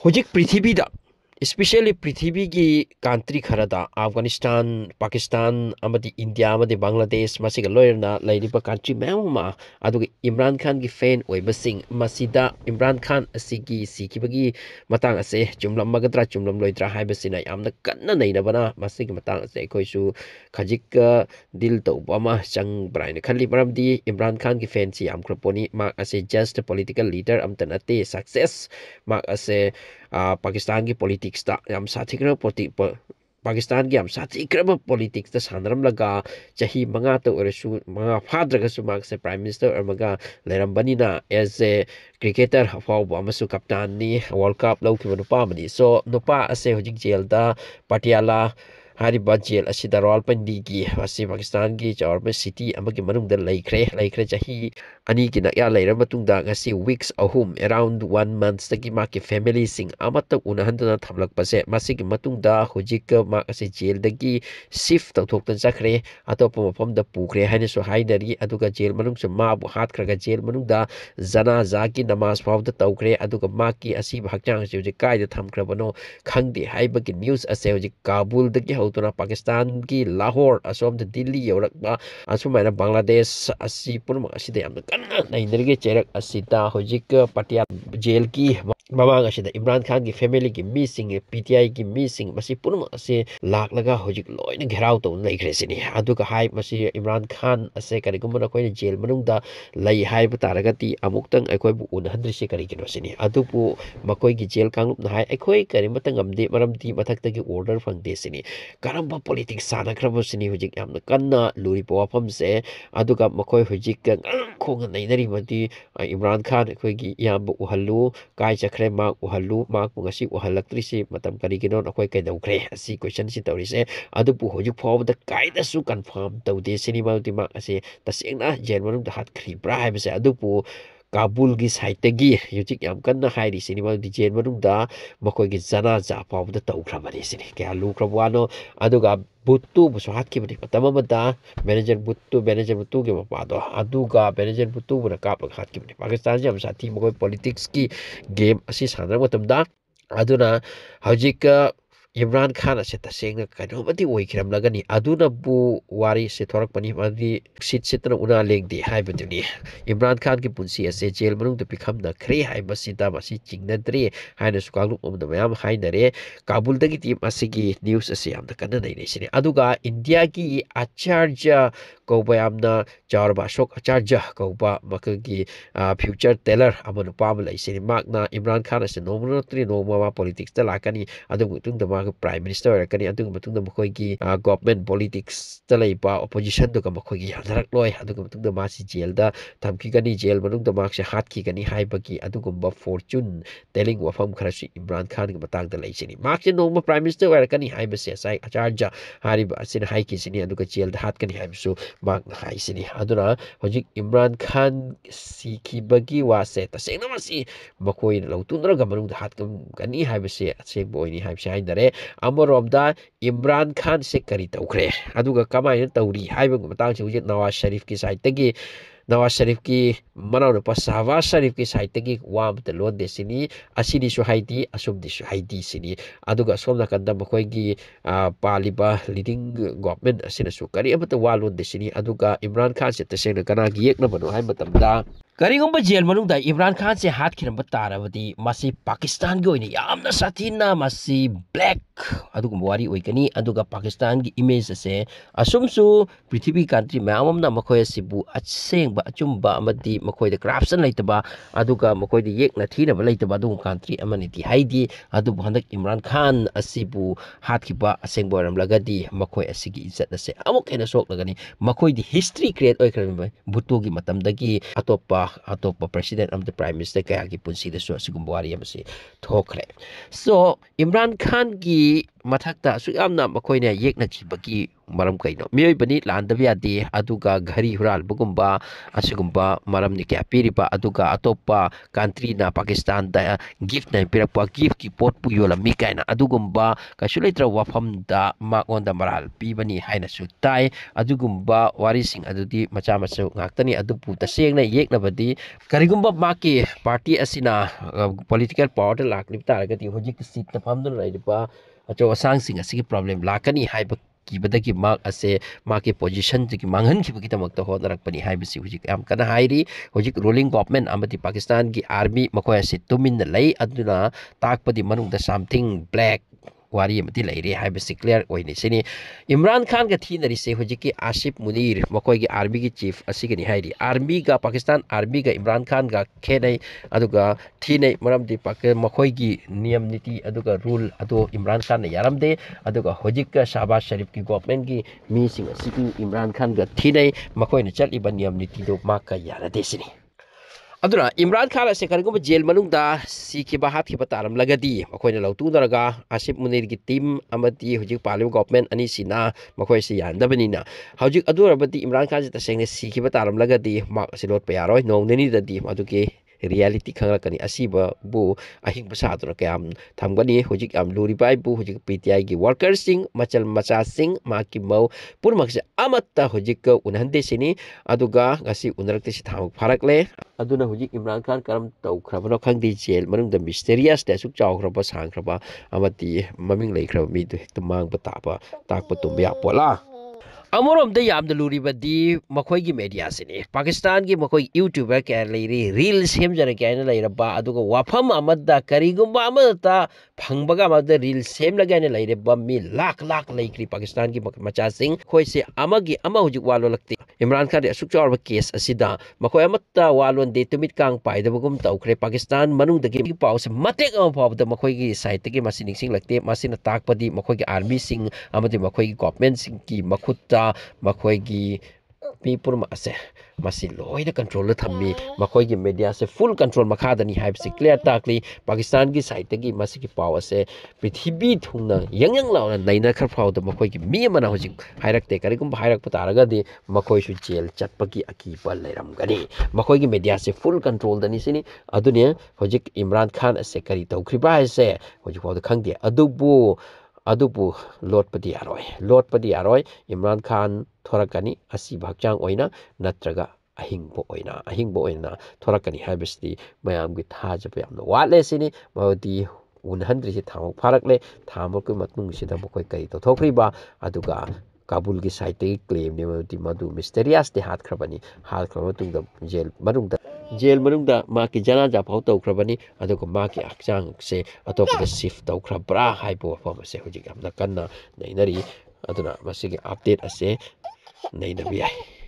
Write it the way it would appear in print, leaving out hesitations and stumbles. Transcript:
Hojik Prithibida, especially Prithibi country Kharada, Afghanistan, Pakistan, Amadi India, Amadi Bangladesh, Masiga Lawyer Lady country Mama, Adu Imran Khan gi fan Webasing, Masida Imran Khan Asigi Sikibagi, Matang Ase, Jumla Magadra, Jumlam Loidra Hibasina, am the Kana Naina, Masig Matang Ase, Koisu, Kajika, Dil to Obama, Chang Brian, Kalibaramdi, Imran Khan gi fancy, Am Kroponi, Mark as a just a political leader, Am Tanate, success, Mark as a Pakistan की politics ta yam sathikra Pakistan की yam sathikra politics ta sanram laga chahi manga to oresu manga fadraga su mak se prime minister amaga lerambani na as a cricketer hafaw amasu captain ni world cup lau ki nupa mani so nupa ase hojik jail da Patiala Hariba jail asida Rawalpindi ki asi Pakistan ki Chawrba city amagi manung da laikre chahi ani ki na ya laira matung da ngasi weeks ahum around 1 month taki ma ki family sing amata unahandana thamlak pase masi ki matung da hojik ma asi jail dagi shift thok tan chakre atopa mafam da pukre haine so haidari aduga jail manung so ma bu hat khraga jail manung da zana zaki namaz faw da tawkre aduga ma ki asi bhakchang se hojik kai da thamkrabano khangdi haiba ki news ase hojik Kabul dagi hautuna Pakistan ki Lahore asom da Delhi yorakba asumana Bangladesh asi purma asida yamna kanna nainderge cherak asita hojik Patiala jail ki mamang asida Imran Khan ki family ki missing PTI ki missing masi purma ase laklaga hojik loina gherau to laikre sini aduga hai masi Imran Khan ase karigumna koina jail manungda lai haiba taragati amuktang aikoi bu unhandri se karigino sini adupu makoi ki jail kanglup na hai aikoi karimatang amde maramdi mathakta ki order fangde sini karamba politics sana krabo sini hojik yamna kanna luri po wafam se aduga makoi hojik khong nainari mati Imran Khan aikoi gi yamba uhallu kai chakre ma uhallu ma ku ngasi uhalaktri si matam karigino akoi kai daukre asi question si tawri se adupu hojik phaw da kai da su confirm tawde sini ma ti ma ase tasengna jail manung da hat khri bra hai se adupu Kabul gi site gi hojik yam kanna hairi sini ma di jail manung da makoi gi jana ja phaw da tawkhrabani sini kya lu krabwano aduga Buttu busu hat ki bani patama mata manager Buttu ke mapado aduga manager Buttu buna kap hat ki bani Pakistan jam sathi mo politics ki game asi sanra matamda aduna hojik Imran Khan ase tasengna kanomati oikiram lagani aduna bu wari se thorak pani madi sitna una lengdi haibaduni Imran Khan ki punsi ase jail manung to pikham na khre haiba sita masi chingnadre haina sukanglu omda mayam hainare Kabul dagi team asigi news ase amda kanna nei sini aduga India ki acharya koba amna Charba Ashok Acharya koba makagi future teller amanu pam lai sini makna Imran Khan ase nominatri noma politics ta lakani adugu tung da prime minister kani adugu matung da mkhoi gi government politics ta leipa opposition to ka mkhoi gi hadarak loi adugu matung da masi jail da thamki gani jail manung da mak se hat ki gani haibagi adugumba fortune telling wafam kharashi Imran Khan gi matang da lai sini mak se noma prime minister wa kani haiba se sai Acharya hariba asin hai ki sini aduga jail da hat kani haibisu mak hai sini aduna hojik Imran Khan si bagi wa se tasengna masi makoi lautunra manung da hat gani haibase aseng boini haibse haidare amoromda Imran Khan se kari tawkre aduga kamai tawri haiba matang se hujik Nawaz Sharif ki side tagi Nawaz Sharif ki manau pa Shahbaz Sharif ki side tagi wam te lon de sini asini su haidi asum di su haidi sini aduga somna kanda makoi gi paliba leading government asina su kari amata walon de sini aduga Imran Khan se tasengna kana gi yekna bano hai matamda Karigumba jail manungda Imran Khan se hat khiramba tarabadi masi Pakistan gi oina yamna sathina masi black adugumba wari oikani aduga Pakistan gi image ase asumsu prithvi country mayamamna makhoi asibu asengba achumba amadi makhoi da corruption leitaba aduga makhoi da yekna thina ba leitaba adugum country amani ti haidi adubu handak Imran Khan asibu hat khiba asengba ram lagadi makhoi asigi izzat ase amuk hena sok lagani makhoi di history create oikrami Bhutto gi matamdagi atop president of the prime minister kaya ki punsi da so sigumbo ari amasi thokre so Imran Khan ki mathakta su yamna makoina yekna chibaki maram kaino mioi bani landaba yade aduga ghari hural bugumba asugumba maram ni kya piriba aduga atopa country na Pakistan da gift na pirakpa gift ki pot pu yola mi kaina adugumba kasuletra wafam da ma onda maral pibani haina su tai adugumba warising adudi macha machu ngaktani adupu tasengna yekna badi karigumba maki party asina political power lakni taragati hojik seat na famdun raiba acho asang asigi problem lakani haiba kibadagi mak ase maki position ki manghan ki bagi ho narakpani haibisi hujik am kana hairi hujik ruling government amati Pakistan ki army makoy ase tumin na lay aduna takpadi manung da something black wari amati laire haibisi clear oini sini Imran Khan ga thinari se hujiki Asif Munir makoy ki army ki chief asigani hairi army ga Pakistan army ga Imran Khan ga khenai aduga thinai maram di makoy ki niyam niti aduga rule adu Imran Khan na yaramde aduga hojik ka Shahbaz Sharif ki government ki mi sing asiki Imran Khan ga thinai makoy na chal iban niyam niti do maka yara desini aduna Imran Khan ase karigum jail manung da sikhi bahat ki pataram lagadi makoy na lautu daraga Asif Munir ki team amati hojik parliament government ani sina makoy se yandabani na hojik adurabati Imran Khan se taseng ne sikhi pataram lagadi mak silot payaroi nong neni dadi maduke reality khangalakani asiba bu ahing basadura kayam thamgani hojik am luri bai bu hojik PTI gi workers sing machal macha sing maki mau purmak se amatta hojik ka unhande sini aduga ngasi unarakte si thamuk pharakle aduna hojik Imran Khan karam tau khrabano khangdi jail manung da mysterious da suk chaw khraba sang khraba amati maming lei khraba mi du tumang bataba takpa tumya pola Amorom da yam da luri badi makoy gi media sini Pakistan gi makoy YouTuber ka leiri reels hem jana ka na leira ba aduga wafam amadda karigumba amadda phangbaga amadda reels hem laga na leire ba mi lak leikri Pakistan gi macha sing khoi se amagi ama hujik walo lakti Imran Khan asuk chawar ba case asida makoy amatta walon de tumit kang pai da bugum tawkhre Pakistan manung da gi paw se matek am paw da makoy gi site gi masining sing lakte masina takpadi makoy gi army sing amadi makoy gi government sing ki makutta makoygi people ma ase masi loina control la thammi makoygi media se full control makhadani haib se clear takli Pakistan gi side gi masi ki paw ase prithibi thungna yang launa naina khar phaw da makoygi mi mana hojik hairakte karigum hairak pataraga di makoy su jail chatpagi aki pal leiram gani makoygi media se full control dani sini adune hojik Imran Khan ase kari tawkhriba ase hojik phaw da khangde adubu lotpadi aroi Imran Khan thorakani asi bhakchang oina natraga ahingbo oina thorakani habesti mayam gi thajaba yamna wale sini mawdi 100 se thamuk pharakle thamuk ku matung sida bokoi kai to thokriba aduga Kabul ki site claim ne madu mysterious de hat khrabani tung da jail manung da ma ki jana ja phau taw khrabani aduga ma ki akchang se atop da shift taw khrabra haibo form se hojik amna kanna nainari aduna masigi update ase nainabi ai